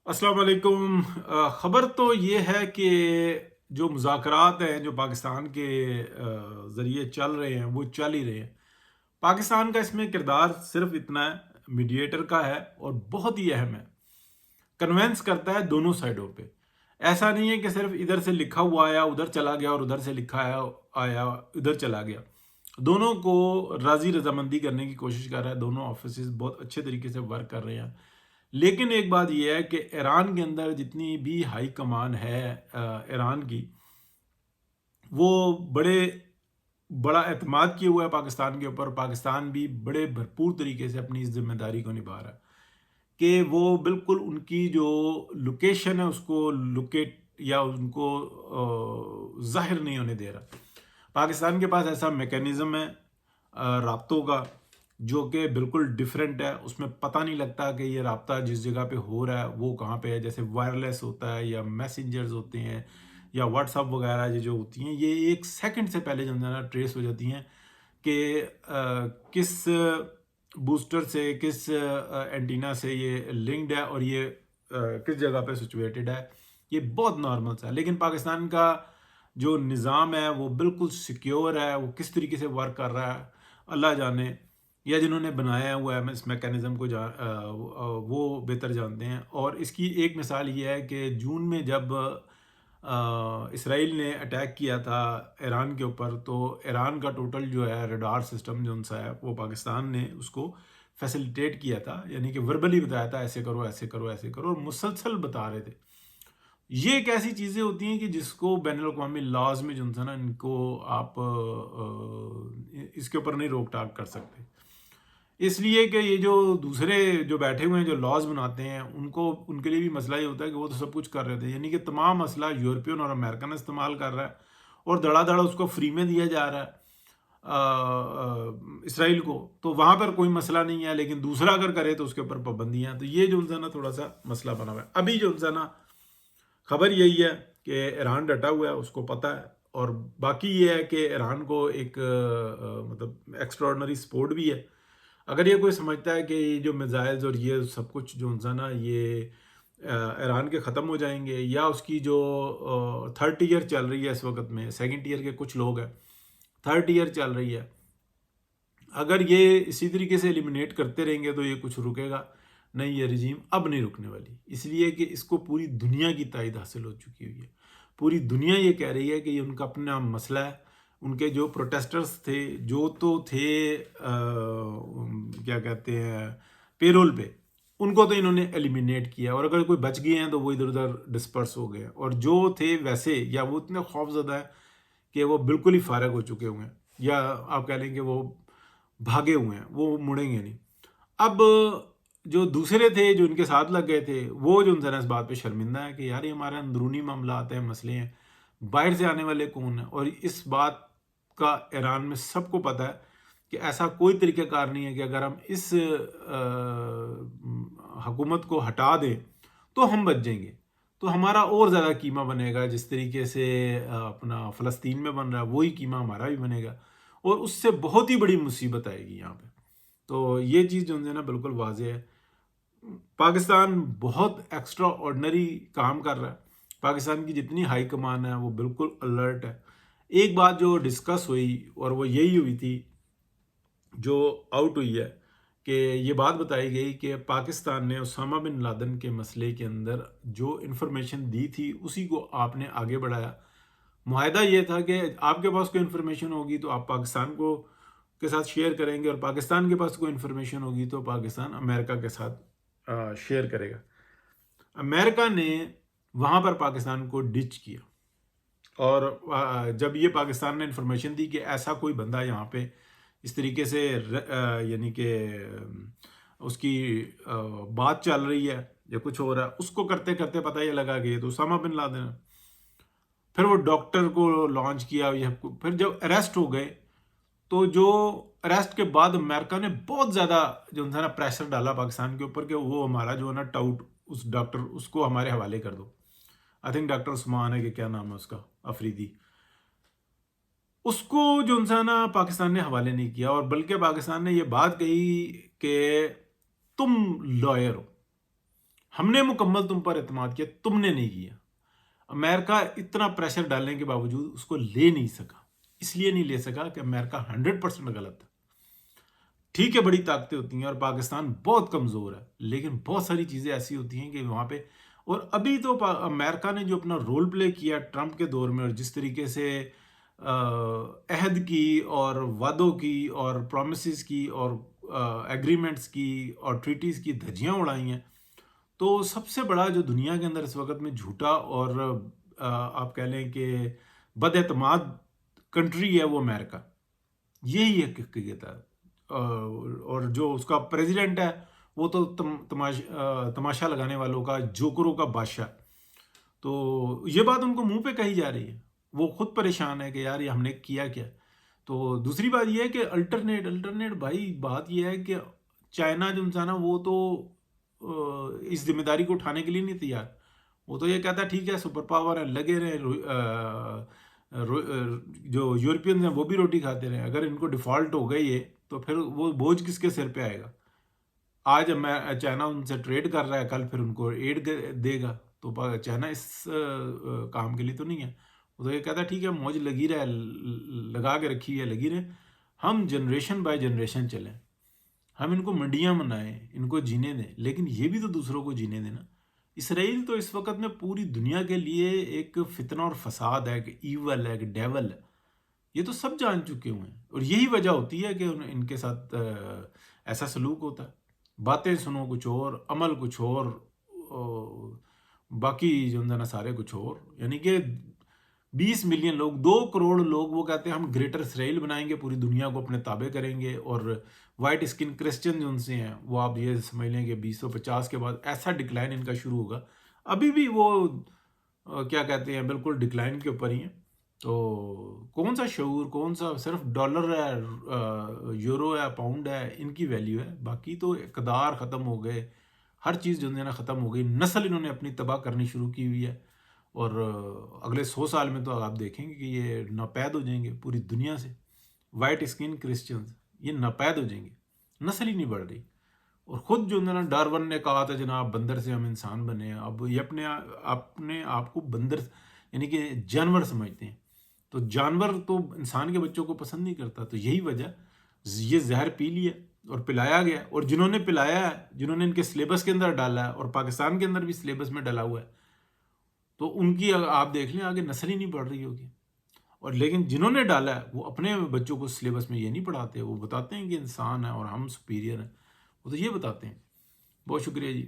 السلام علیکم۔ خبر تو یہ ہے کہ جو مذاکرات ہیں جو پاکستان کے ذریعے چل رہے ہیں وہ چل ہی رہے ہیں۔ پاکستان کا اس میں کردار صرف اتنا ہے، میڈیٹر کا ہے اور بہت ہی اہم ہے۔ کنونس کرتا ہے دونوں سائڈوں پہ۔ ایسا نہیں ہے کہ صرف ادھر سے لکھا ہوا آیا ادھر چلا گیا اور ادھر سے لکھا آیا ادھر چلا گیا۔ دونوں کو راضی رضامندی کرنے کی کوشش کر رہا ہے، دونوں آفیسز بہت اچھے طریقے سے ورک کر رہے ہیں۔ لیکن ایک بات یہ ہے کہ ایران کے اندر جتنی بھی ہائی کمان ہے ایران کی، وہ بڑا اعتماد کیے ہوا ہے پاکستان کے اوپر۔ پاکستان بھی بڑے بھرپور طریقے سے اپنی اس ذمہ داری کو نبھا رہا ہے کہ وہ بالکل ان کی جو لوکیشن ہے اس کو لوکیٹ یا ان کو ظاہر نہیں ہونے دے رہا۔ پاکستان کے پاس ایسا میکینزم ہے رابطوں کا جو کہ بالکل ڈیفرنٹ ہے، اس میں پتہ نہیں لگتا کہ یہ رابطہ جس جگہ پہ ہو رہا ہے وہ کہاں پہ ہے۔ جیسے وائرلیس ہوتا ہے یا میسنجرز ہوتے ہیں یا واٹس اپ وغیرہ یہ جو ہوتی ہیں، یہ ایک سیکنڈ سے پہلے جو ہے نا ٹریس ہو جاتی ہیں کہ کس بوسٹر سے کس اینٹینا سے یہ لنکڈ ہے اور یہ کس جگہ پہ سچویٹڈ ہے۔ یہ بہت نارمل سا ہے، لیکن پاکستان کا جو نظام ہے وہ بالکل سیکیور ہے۔ وہ کس طریقے سے ورک کر رہا ہے اللہ جانے، یا جنہوں نے بنایا ہوا ہے اس میکینزم کو وہ بہتر جانتے ہیں۔ اور اس کی ایک مثال یہ ہے کہ جون میں جب اسرائیل نے اٹیک کیا تھا ایران کے اوپر، تو ایران کا ٹوٹل جو ہے ریڈار سسٹم جو ان سا ہے وہ پاکستان نے اس کو فیسیلیٹیٹ کیا تھا، یعنی کہ وربلی بتایا تھا ایسے کرو ایسے کرو ایسے کرو، اور مسلسل بتا رہے تھے۔ یہ ایک ایسی چیزیں ہوتی ہیں کہ جس کو بین الاقوامی لاز میں جو ہے نا ان کو آپ اس کے اوپر نہیں روک ٹاک کر سکتے، اس لیے کہ یہ جو دوسرے جو بیٹھے ہوئے ہیں جو لاز بناتے ہیں ان کے لیے بھی مسئلہ یہ ہوتا ہے کہ وہ تو سب کچھ کر رہے تھے، یعنی کہ تمام مسئلہ یورپین اور امریکن استعمال کر رہا ہے اور دڑا دڑا اس کو فری میں دیا جا رہا ہے اسرائیل کو، تو وہاں پر کوئی مسئلہ نہیں ہے، لیکن دوسرا اگر کرے تو اس کے اوپر پابندیاں۔ تو یہ جو ہے نا تھوڑا سا مسئلہ بنا ہوا ہے۔ ابھی جو ہے نا خبر یہی ہے کہ ایران ڈٹا ہوا ہے، اس کو پتہ ہے، اور باقی یہ ہے کہ ایران کو ایک مطلب ایکسٹراڈنری سپورٹ بھی ہے۔ اگر یہ کوئی سمجھتا ہے کہ یہ جو میزائلز اور یہ سب کچھ جو ہے نا یہ ایران کے ختم ہو جائیں گے، یا اس کی جو تھرڈ ایئر چل رہی ہے اس وقت میں، سیکنڈ ایئر کے کچھ لوگ ہیں، تھرڈ ایئر چل رہی ہے، اگر یہ اسی طریقے سے ایلیمینیٹ کرتے رہیں گے تو یہ کچھ رکے گا نہیں، یہ رجیم اب نہیں رکنے والی، اس لیے کہ اس کو پوری دنیا کی تائید حاصل ہو چکی ہوئی ہے۔ پوری دنیا یہ کہہ رہی ہے کہ یہ ان کا اپنا مسئلہ ہے۔ ان کے جو پروٹیسٹرز تھے جو تو تھے کیا کہتے ہیں پیرول پہ، ان کو تو انہوں نے ایلیمینیٹ کیا، اور اگر کوئی بچ گئے ہیں تو وہ ادھر ادھر ڈسپرس ہو گئے، اور جو تھے ویسے یا وہ اتنے خوف زدہ ہیں کہ وہ بالکل ہی فارغ ہو چکے ہوئے ہیں، یا آپ کہہ لیں کہ وہ بھاگے ہوئے ہیں، وہ مڑیں گے نہیں۔ اب جو دوسرے تھے جو ان کے ساتھ لگ گئے تھے، وہ جو ان سے اس بات پہ شرمندہ ہے کہ یار یہ ہمارے اندرونی معاملات ہیں، مسئلے ہیں، باہر سے آنے والے کون ہیں؟ اور اس بات کا ایران میں سب کو پتہ ہے کہ ایسا کوئی طریقہ کار نہیں ہے کہ اگر ہم اس حکومت کو ہٹا دیں تو ہم بچ جائیں گے، تو ہمارا اور زیادہ قیمہ بنے گا، جس طریقے سے اپنا فلسطین میں بن رہا ہے وہی قیمہ ہمارا بھی بنے گا، اور اس سے بہت ہی بڑی مصیبت آئے گی یہاں پہ۔ تو یہ چیز جو ہے نا بالکل واضح ہے۔ پاکستان بہت ایکسٹرا آرڈنری کام کر رہا ہے، پاکستان کی جتنی ہائی کمان ہے وہ بالکل الرٹ ہے۔ ایک بات جو ڈسکس ہوئی اور وہ یہی ہوئی تھی جو آؤٹ ہوئی ہے، کہ یہ بات بتائی گئی کہ پاکستان نے اسامہ بن لادن کے مسئلے کے اندر جو انفارمیشن دی تھی اسی کو آپ نے آگے بڑھایا۔ معاہدہ یہ تھا کہ آپ کے پاس کوئی انفارمیشن ہوگی تو آپ پاکستان کو کے ساتھ شیئر کریں گے، اور پاکستان کے پاس کوئی انفارمیشن ہوگی تو پاکستان امریکہ کے ساتھ شیئر کرے گا۔ امریکہ نے وہاں پر پاکستان کو ڈچ کیا، اور جب یہ پاکستان نے انفارمیشن دی کہ ایسا کوئی بندہ یہاں پہ اس طریقے سے یعنی کہ اس کی بات چل رہی ہے یا کچھ ہو رہا ہے، اس کو کرتے کرتے پتہ یہ لگا کہ یہ تو اسامہ بن لادن ہے۔ پھر وہ ڈاکٹر کو لانچ کیا، پھر جب اریسٹ ہو گئے تو جو اریسٹ کے بعد امریکہ نے بہت زیادہ جو ہے نا پریشر ڈالا پاکستان کے اوپر کہ وہ ہمارا جو ہے نا ٹاؤٹ اس ڈاکٹر اس کو ہمارے حوالے کر دو۔ آئی تھنک ڈاکٹر عثمان ہے کہ کیا نام ہے اس کا، افریدی، اس کو جو ہے نا پاکستان نے حوالے نہیں کیا، اور بلکہ پاکستان نے یہ بات کہی کہ تم لائر ہو، ہم نے مکمل تم پر اعتماد کیا، تم نے نہیں کیا۔ امریکہ اتنا پریشر ڈالنے کے باوجود اس کو لے نہیں سکا، اس لیے نہیں لے سکا کہ امریکہ 100% غلط ہے۔ ٹھیک ہے، بڑی طاقتیں ہوتی ہیں اور پاکستان بہت کمزور ہے، لیکن بہت ساری چیزیں ایسی ہوتی ہیں کہ وہاں پہ، اور ابھی تو امریکہ نے جو اپنا رول پلے کیا ٹرمپ کے دور میں، اور جس طریقے سے عہد کی اور وعدوں کی اور پرومسز کی اور ایگریمنٹس کی اور ٹریٹیز کی دھجیاں اڑائی ہیں، تو سب سے بڑا جو دنیا کے اندر اس وقت میں جھوٹا اور آپ کہہ لیں کہ بد اعتماد کنٹری ہے وہ امریکہ، یہی حقیقت ہے۔ اور جو اس کا پریزیڈنٹ ہے وہ تو تماشا لگانے والوں کا، جوکروں کا بادشاہ۔ تو یہ بات ان کو منہ پہ کہی جا رہی ہے، وہ خود پریشان ہے کہ یار یہ ہم نے کیا کیا۔ تو دوسری بات یہ ہے کہ الٹرنیٹ بھائی، بات یہ ہے کہ چائنا جو انسان ہے وہ تو اس ذمہ داری کو اٹھانے کے لیے نہیں تیار۔ وہ تو یہ کہتا ہے ٹھیک ہے سپر پاور ہے، لگے رہے، جو یورپین ہیں وہ بھی روٹی کھاتے رہے، اگر ان کو ڈیفالٹ ہو گئی ہے تو پھر وہ بوجھ کس کے سر پہ آئے گا؟ آج چائنا ان سے ٹریڈ کر رہا ہے، کل پھر ان کو ایڈ دے گا، تو چائنا اس کام کے لیے تو نہیں ہے۔ وہ تو یہ کہتا ہے ٹھیک ہے موج لگی رہے، لگا کے رکھی ہے، لگی رہے، ہم جنریشن بائی جنریشن چلیں، ہم ان کو منڈیاں بنائیں، ان کو جینے دیں، لیکن یہ بھی تو دوسروں کو جینے دیں نا۔ اسرائیل تو اس وقت میں پوری دنیا کے لیے ایک فتنہ اور فساد ہے، کہ ایول ہے، کہ ڈیول ہے، یہ تو سب جان چکے ہوئے ہیں، اور یہی وجہ ہوتی ہے کہ ان کے ساتھ ایسا سلوک ہوتا ہے۔ باتیں سنو کچھ اور، عمل کچھ اور، باقی جو ہے نا سارے کچھ اور۔ یعنی کہ 20 ملین لوگ، 2 کروڑ لوگ، وہ کہتے ہیں ہم گریٹر اسرائیل بنائیں گے، پوری دنیا کو اپنے تابع کریں گے، اور وائٹ اسکن کرسچن جو ان سے ہیں وہ آپ یہ سمجھ لیں کہ 250 کے بعد ایسا ڈکلائن ان کا شروع ہوگا۔ ابھی بھی وہ کیا کہتے ہیں بالکل ڈکلائن کے اوپر ہی ہیں۔ تو کون سا شعور، کون سا، صرف ڈالر ہے، یورو ہے، پاؤنڈ ہے، ان کی ویلیو ہے، باقی تو اقتدار ختم ہو گئے، ہر چیز جو ہے نا ختم ہو گئی، نسل انہوں نے اپنی تباہ کرنی شروع کی ہوئی ہے، اور اگلے 100 سال میں تو آپ دیکھیں گے کہ یہ ناپید ہو جائیں گے پوری دنیا سے، وائٹ اسکن کرسچنز یہ ناپید ہو جائیں گے، نسل ہی نہیں بڑھ رہی۔ اور خود جو ہے نا ڈارون نے کہا تھا جناب بندر سے ہم انسان بنے، اب یہ اپنے آپ کو بندر یعنی کہ جانور سمجھتے ہیں، تو جانور تو انسان کے بچوں کو پسند نہیں کرتا، تو یہی وجہ، یہ زہر پی لیا اور پلایا گیا، اور جنہوں نے پلایا ہے، جنہوں نے ان کے سلیبس کے اندر ڈالا ہے، اور پاکستان کے اندر بھی سلیبس میں ڈالا ہوا ہے، تو ان کی آپ دیکھ لیں آگے نسل ہی نہیں بڑھ رہی ہوگی۔ اور لیکن جنہوں نے ڈالا ہے وہ اپنے بچوں کو سلیبس میں یہ نہیں پڑھاتے، وہ بتاتے ہیں کہ انسان ہے اور ہم سپیریئر ہیں، وہ تو یہ بتاتے ہیں۔ بہت شکریہ جی۔